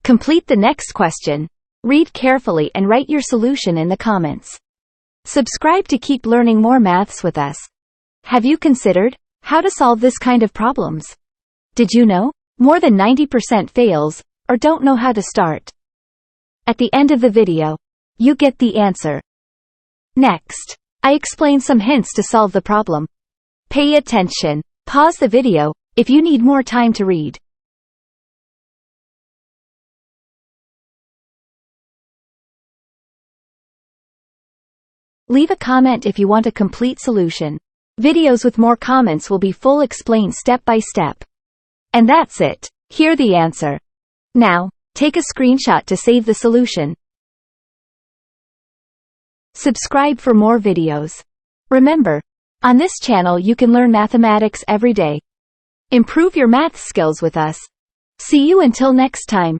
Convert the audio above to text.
Complete the next question. Read carefully and write your solution in the comments. Subscribe to keep learning more maths with us. Have you considered how to solve this kind of problems? Did you know more than 90% fails or don't know how to start? At the end of the video, you get the answer. Next, I explain some hints to solve the problem. Pay attention. Pause the video if you need more time to read. Leave a comment if you want a complete solution. Videos with more comments will be full explained step by step. And that's it. Hear the answer. Now, take a screenshot to save the solution. Subscribe for more videos. Remember, on this channel you can learn mathematics every day. Improve your math skills with us. See you until next time.